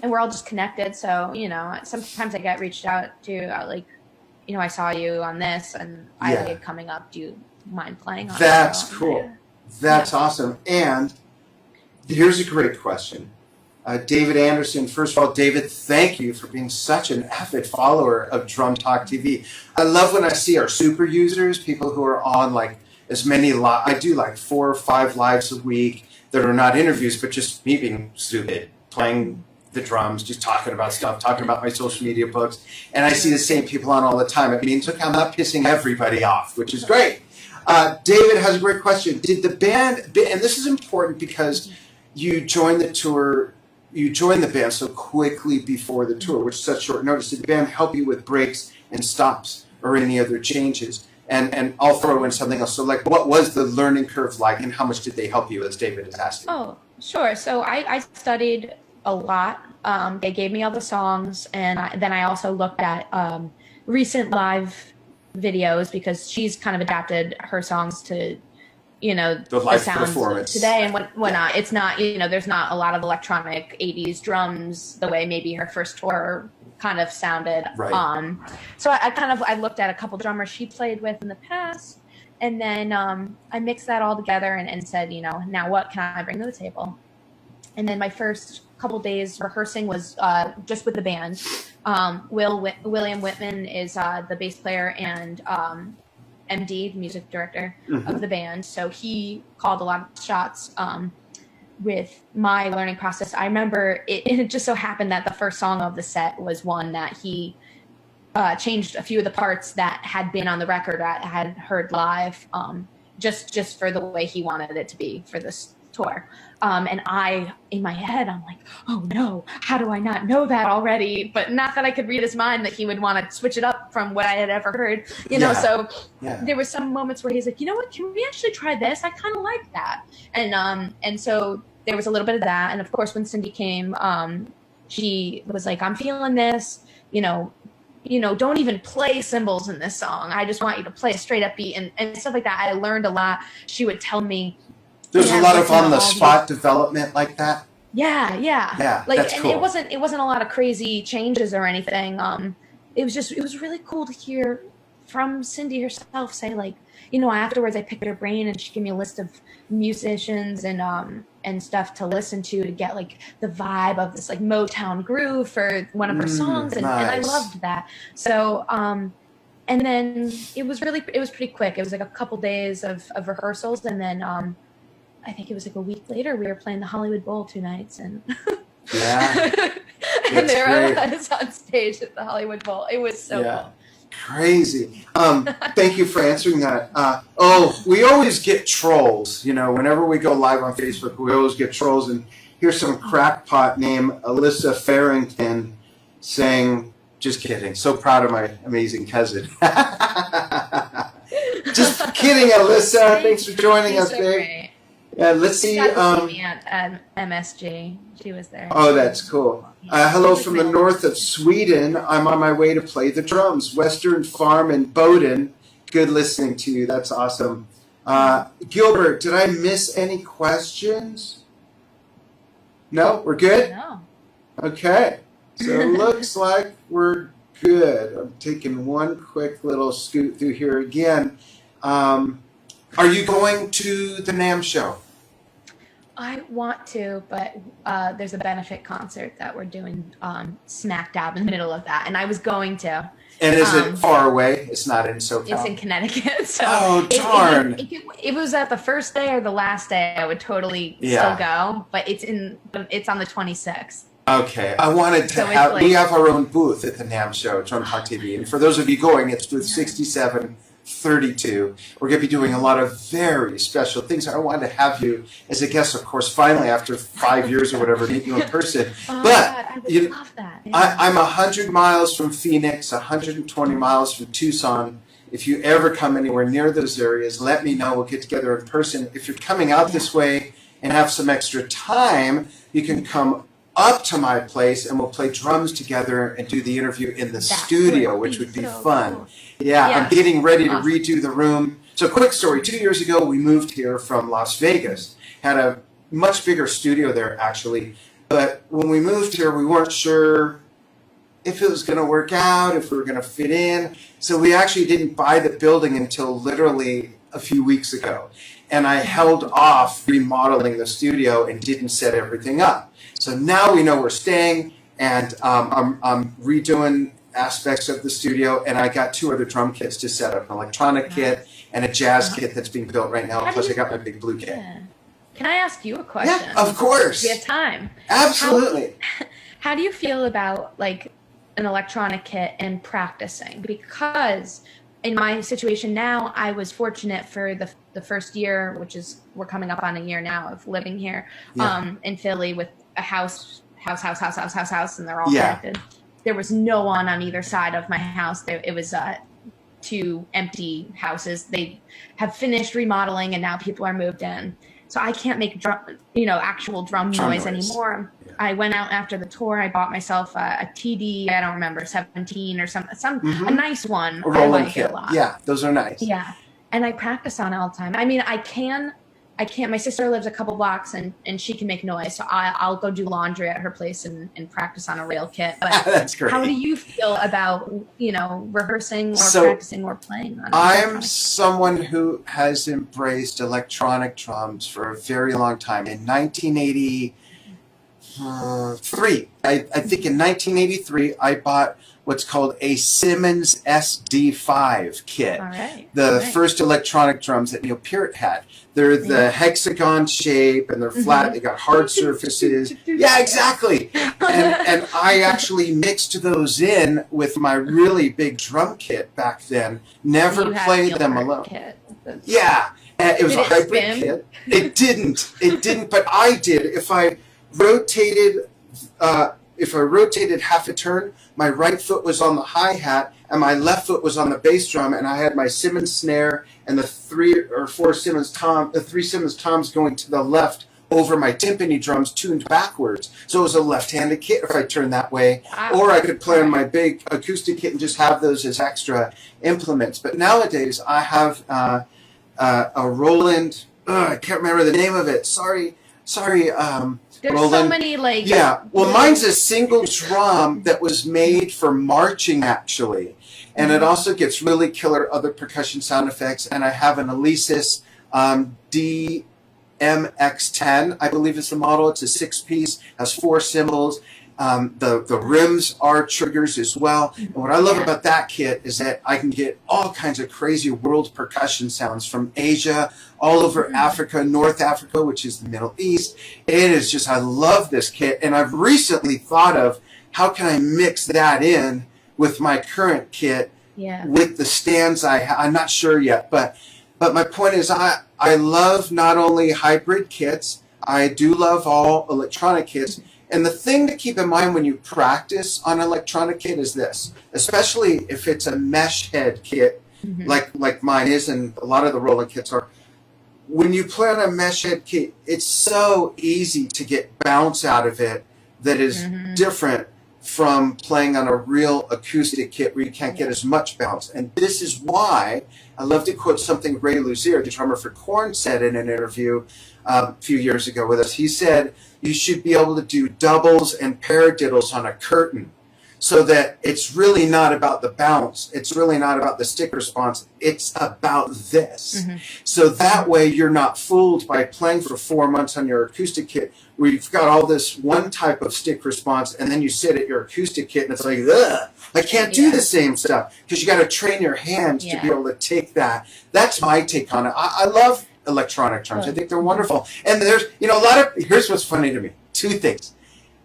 And we're all just connected. So, you know, sometimes I get reached out to, like, you know, I saw you on this and I have it coming up. Do you mind playing on That's it? Cool. That's awesome. And here's a great question. David Anderson, first of all, David, thank you for being such an avid follower of Drum Talk TV. I love when I see our super users, people who are on like as many I do like 4 or 5 lives a week that are not interviews, but just me being stupid, playing the drums, just talking about stuff, talking about my social media books. And I see the same people on all the time. It means, look, I'm not pissing everybody off, which is great. David has a great question. Did the band, and this is important because you joined the band so quickly before the tour, which is such short notice. Did the band help you with breaks and stops or any other changes? And I'll throw in something else. So, like, what was the learning curve like, and how much did they help you, as David is asking? Oh, sure. So I studied a lot. They gave me all the songs, and then I also looked at recent live videos because she's kind of adapted her songs to, you know, the live sounds performance today and whatnot. It's not, you know, there's not a lot of electronic 80s drums the way maybe her first tour kind of sounded. Right. So I looked at a couple drummers she played with in the past, and then I mixed that all together and said, you know, now what can I bring to the table? And then my first couple days rehearsing was just with the band. William Whitman is the bass player and MD, the music director of the band. So he called a lot of shots with my learning process. I remember it just so happened that the first song of the set was one that he changed a few of the parts that had been on the record I had heard live, just for the way he wanted it to be for this tour. And in my head, I'm like, oh no, how do I not know that already? But not that I could read his mind that he would want to switch it up from what I had ever heard, So there were some moments where he's like, you know what, can we actually try this? I kind of like that. And so there was a little bit of that. And of course, when Cyndi came, she was like, I'm feeling this, don't even play cymbals in this song. I just want you to play a straight up beat and stuff like that. I learned a lot. She would tell me, there's a lot of on-the-spot development like that. Yeah. Like, that's and cool. it wasn't a lot of crazy changes or anything. It was really cool to hear from Cyndi herself say, like, afterwards I picked her brain and she gave me a list of musicians and stuff to listen to get like the vibe of this like Motown groove for one of her songs, and I loved that. So and then it was pretty quick. It was like a couple days of rehearsals, and then I think it was like a week later we were playing the Hollywood Bowl 2 nights, and and there I was on stage at the Hollywood Bowl. It was so cool. Crazy. Thank you for answering that. We always get trolls. Whenever we go live on Facebook, we always get trolls. And here's some crackpot named Alyssa Farrington saying, just kidding. So proud of my amazing cousin. Just kidding, Alyssa. Thanks for joining us, babe. Yeah, let's see. Me at MSG. She was there. Oh, that's cool. Hello from the north of Sweden. I'm on my way to play the drums. Western Farm in Boden. Good listening to you. That's awesome. Gilbert, did I miss any questions? No? We're good? No. Okay. So it looks like we're good. I'm taking one quick little scoot through here again. Are you going to the NAMM show? I want to, but there's a benefit concert that we're doing smack dab in the middle of that, and I was going to. And is it far away? It's not in SoCal? It's in Connecticut. So oh, darn. If it was at the first day or the last day, I would totally still go, but it's on the 26th. Okay. I wanted to we have our own booth at the NAMM show, Drum Talk TV. And for those of you going, it's booth 6732. We're going to be doing a lot of very special things. I wanted to have you as a guest, of course, finally, after 5 years or whatever, meet you in person. Oh, but God, I would love that. Yeah. I'm 100 miles from Phoenix, 120 miles from Tucson. If you ever come anywhere near those areas, let me know. We'll get together in person. If you're coming out this way and have some extra time, you can come up to my place and we'll play drums together and do the interview in the studio, which would be fun. Cool. Yeah, I'm getting ready to redo the room. So quick story, 2 years ago we moved here from Las Vegas. Had a much bigger studio there actually, but when we moved here we weren't sure if it was going to work out, if we were going to fit in. So we actually didn't buy the building until literally a few weeks ago. And I held off remodeling the studio and didn't set everything up. So now we know we're staying, and I'm redoing aspects of the studio, and I got 2 other drum kits to set up, an electronic kit and a jazz kit that's being built right now, plus I got my big blue kit. Yeah. Can I ask you a question? Yeah, of course. We have time. Absolutely. How do you feel about like an electronic kit and practicing? Because in my situation now, I was fortunate for the first year, which is we're coming up on a year now of living here in Philly with a house, and they're all connected. There was no one on either side of my house. It was 2 empty houses. They have finished remodeling, and now people are moved in. So I can't make actual drum noise anymore. Yeah. I went out after the tour. I bought myself a TD. I don't remember 17 or some a nice one. A rolling kit. It a lot. Yeah, those are nice. Yeah, and I practice on it all the time. I mean, I can't. My sister lives a couple blocks and she can make noise. So I'll go do laundry at her place and practice on a rail kit. But that's great. How do you feel about, rehearsing or practicing or playing on it? I'm someone who has embraced electronic drums for a very long time. In 1983, I think in 1983, I bought what's called a Simmons SD5 kit. All right. The first electronic drums that Neil Peart had. They're the hexagon shape and they're flat. They got hard surfaces. Yeah, exactly. And I actually mixed those in with my really big drum kit back then. Never played them alone. Kit. Yeah. It was Did a it hybrid spin? kit. It didn't. It didn't, but I did. Rotated, if I rotated half a turn, my right foot was on the hi-hat and my left foot was on the bass drum, and I had my Simmons snare and the three Simmons toms going to the left over my timpani drums tuned backwards. So it was a left-handed kit if I turned that way. Wow. Or I could play on my big acoustic kit and just have those as extra implements. But nowadays I have a Roland, I can't remember the name of it. Sorry. There's Roland. so many like. Yeah, well, mine's a single drum that was made for marching, actually. And it also gets really killer other percussion sound effects. And I have an Alesis DMX10, I believe is the model. It's a 6-piece, has 4 cymbals. The rims are triggers as well. And what I love about that kit is that I can get all kinds of crazy world percussion sounds from Asia, all over Africa, North Africa, which is the Middle East. It is just, I love this kit. And I've recently thought of how can I mix that in with my current kit with the stands I'm not sure yet. But my point is I love not only hybrid kits, I do love all electronic kits. And the thing to keep in mind when you practice on an electronic kit is this, especially if it's a mesh head kit, like mine is, and a lot of the Roland kits are. When you play on a mesh head kit, it's so easy to get bounce out of it that is different from playing on a real acoustic kit where you can't get as much bounce. And this is why I love to quote something Ray Luzier, the drummer for Korn, said in an interview a few years ago with us. He said, you should be able to do doubles and paradiddles on a curtain so that it's really not about the bounce. It's really not about the stick response. It's about this. So that way you're not fooled by playing for 4 months on your acoustic kit where you've got all this one type of stick response and then you sit at your acoustic kit and it's like, ugh, I can't do the same stuff because you got to train your hands to be able to take that. That's my take on it. I love electronic drums. I think they're wonderful. And there's, here's what's funny to me. 2 things.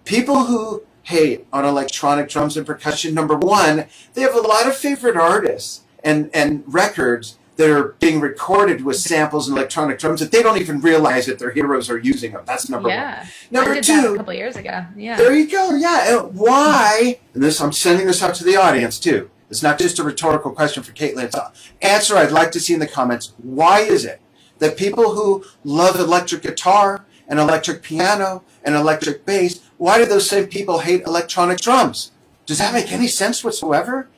People who hate on electronic drums and percussion, number one, they have a lot of favorite artists and records that are being recorded with samples and electronic drums that they don't even realize that their heroes are using them. That's number one. Number I did 2, that a couple years ago. Yeah. There you go. Yeah. And why? And this, I'm sending this out to the audience too. It's not just a rhetorical question for Caitlin. It's an answer I'd like to see in the comments. Why is it that people who love electric guitar and electric piano and electric bass, why do those same people hate electronic drums? Does that make any sense whatsoever?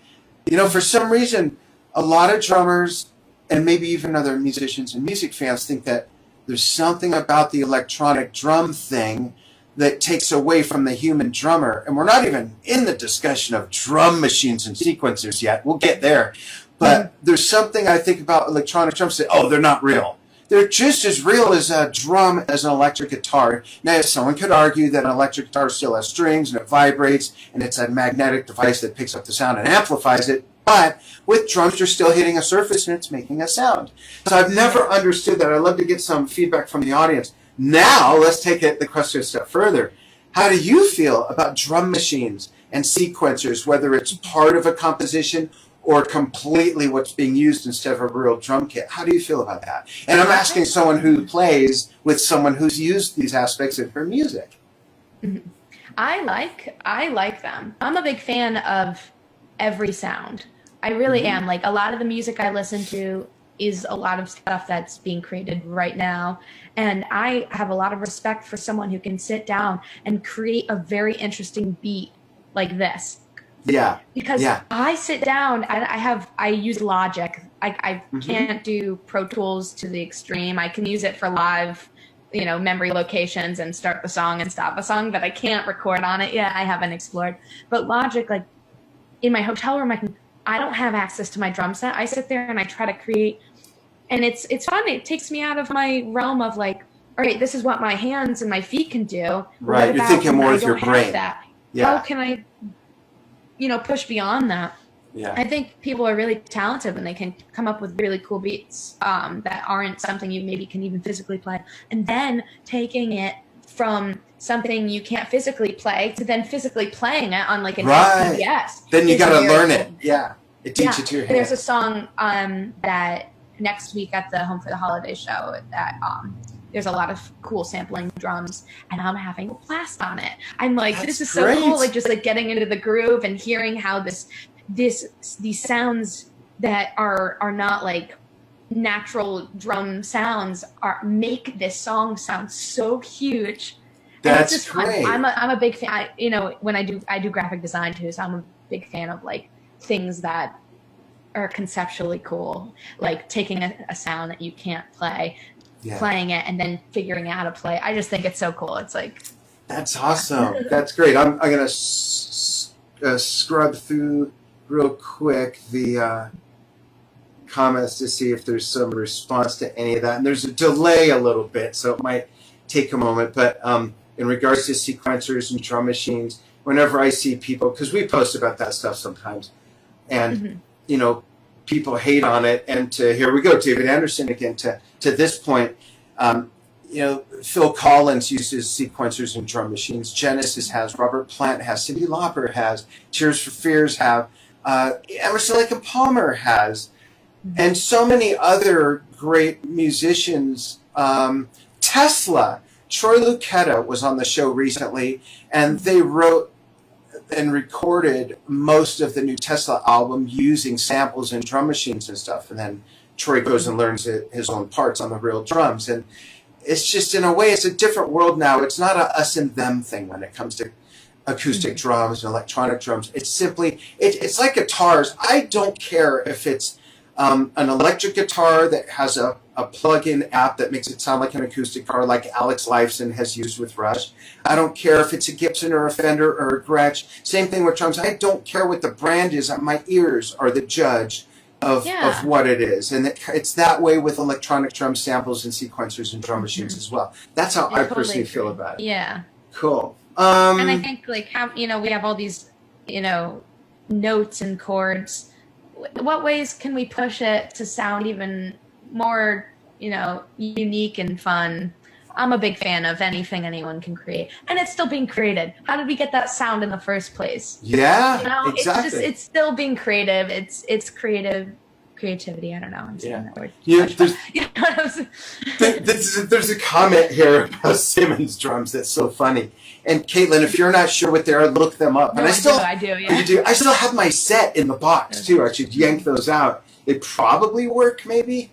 For some reason, a lot of drummers and maybe even other musicians and music fans think that there's something about the electronic drum thing that takes away from the human drummer. And we're not even in the discussion of drum machines and sequencers yet. We'll get there. But there's something I think about electronic drums that, they're not real. They're just as real as a drum as an electric guitar. Now, someone could argue that an electric guitar still has strings and it vibrates and it's a magnetic device that picks up the sound and amplifies it. But with drums, you're still hitting a surface and it's making a sound. So I've never understood that. I'd love to get some feedback from the audience. Now, let's take the question a step further. How do you feel about drum machines and sequencers, whether it's part of a composition or completely what's being used instead of a real drum kit? How do you feel about that? And I'm asking someone who plays with someone who's used these aspects in her music. I like them. I'm a big fan of every sound. I really am. Like, a lot of the music I listen to is a lot of stuff that's being created right now. And I have a lot of respect for someone who can sit down and create a very interesting beat like this. Yeah. Because I sit down, I use Logic. I can't do Pro Tools to the extreme. I can use it for live, memory locations and start the song and stop a song, but I can't record on it yet. I haven't explored. But Logic, like in my hotel room, I don't have access to my drum set. I sit there and I try to create, and it's fun. It takes me out of my realm of like, all right, this is what my hands and my feet can do. Right, you're thinking more with your brain. How can I push beyond that? Yeah. I think people are really talented when they can come up with really cool beats that aren't something you maybe can even physically play. And then taking it from something you can't physically play to then physically playing it on like an FPS. Then you got to learn it. Yeah. It teaches it to your hand. There's a song that next week at the Home for the Holiday show that there's a lot of cool sampling drums, and I'm having a blast on it. I'm like, That's this is great. so cool, like just like getting into the groove and hearing how these sounds that are not like natural drum sounds make this song sound so huge. That's just great. I'm a big fan. When I do graphic design too, so I'm a big fan of like things that are conceptually cool, like taking a sound that you can't play, playing it, and then figuring out how to play. I just think it's so cool. It's like, that's awesome. That's great. I'm gonna scrub through real quick the comments to see if there's some response to any of that. And there's a delay a little bit, so it might take a moment. But in regards to sequencers and drum machines, whenever I see people, because we post about that stuff sometimes, and people hate on it, and here we go, David Anderson again, to this point, Phil Collins uses sequencers and drum machines, Genesis has, Robert Plant has, Cyndi Lauper has, Tears for Fears have, Emerson, Lake and Palmer has, and so many other great musicians. Tesla, Troy Lucetta was on the show recently, and they wrote and recorded most of the new Tesla album using samples and drum machines and stuff. And then Troy goes and learns his own parts on the real drums. And it's just, in a way, it's a different world now. It's not a us and them thing when it comes to acoustic drums and electronic drums. It's simply, it's like guitars. I don't care if it's an electric guitar that has a plug-in app that makes it sound like an acoustic guitar, like Alex Lifeson has used with Rush. I don't care if it's a Gibson or a Fender or a Gretsch. Same thing with drums. I don't care what the brand is. My ears are the judge of what it is. And it's that way with electronic drum samples and sequencers and drum machines as well. That's how I personally feel about it. Yeah. Cool. And I think like how, we have all these, notes and chords. What ways can we push it to sound even more, unique and fun? I'm a big fan of anything anyone can create, and it's still being created. How did we get that sound in the first place? Yeah, exactly. It's still being creative. It's creativity. I don't know. I'm saying that word. There's a comment here about Simmons drums that's so funny. And Caitlin, if you're not sure what they are, look them up. No, and I do. Yeah. You do. I still have my set in the box too. I should yank those out. They probably work, maybe.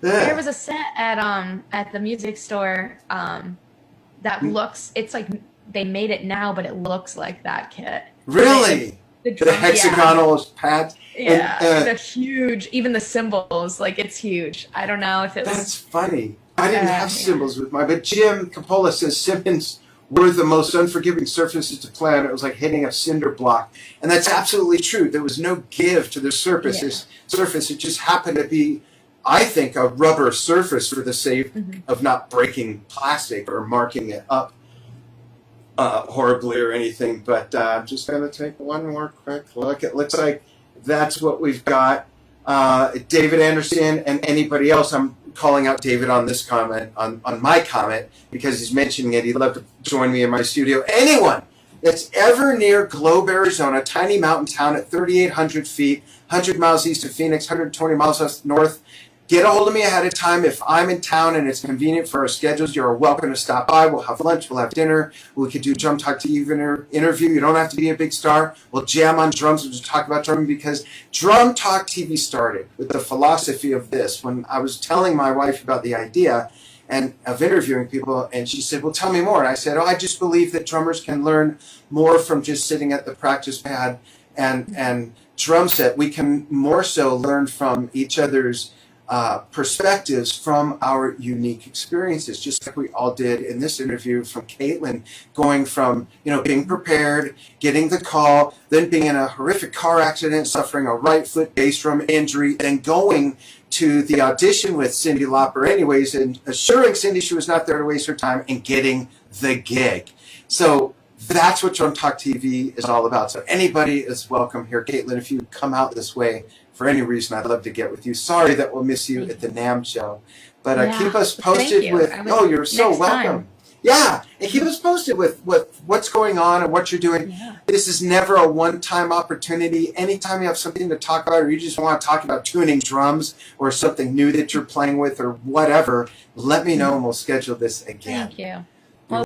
There was a set at the music store that looks. It's like they made it now, but it looks like that kit. Really? The hexagonal pads. Yeah, the huge. Even the cymbals, like it's huge. I don't know if it was. That's funny. I didn't have cymbals with mine, but Jim Capola says Simmons were the most unforgiving surfaces to play on. It was like hitting a cinder block, and that's absolutely true. There was no give to the surface. It just happened to be, I think, a rubber surface for the sake of not breaking plastic or marking it up horribly or anything. But I'm just going to take one more quick look. It looks like that's what we've got. David Anderson and anybody else. I'm calling out David on this comment, on my comment, because he's mentioning it. He'd love to join me in my studio. Anyone that's ever near Globe, Arizona, tiny mountain town at 3,800 feet, 100 miles east of Phoenix, 120 miles north, get a hold of me ahead of time. If I'm in town and it's convenient for our schedules, you're welcome to stop by. We'll have lunch. We'll have dinner. We could do Drum Talk TV interview. You don't have to be a big star. We'll jam on drums. We'll just talk about drumming, because Drum Talk TV started with the philosophy of this. When I was telling my wife about the idea and of interviewing people, and she said, well, tell me more. And I said, I just believe that drummers can learn more from just sitting at the practice pad and drum set. We can more so learn from each other's perspectives from our unique experiences, just like we all did in this interview from Caitlin, going from, being prepared, getting the call, then being in a horrific car accident, suffering a right foot bass drum injury, then going to the audition with Cyndi Lauper anyways, and assuring Cyndi she was not there to waste her time, and getting the gig. So that's what Drum Talk TV is all about. So anybody is welcome here. Caitlin, if you come out this way for any reason, I'd love to get with you. Sorry that we'll miss you at the NAMM show. But keep us posted with... you're so welcome. Yeah, and keep us posted with what's going on and what you're doing. Yeah. This is never a one-time opportunity. Anytime you have something to talk about or you just want to talk about tuning drums or something new that you're playing with or whatever, let me know and we'll schedule this again. Thank you.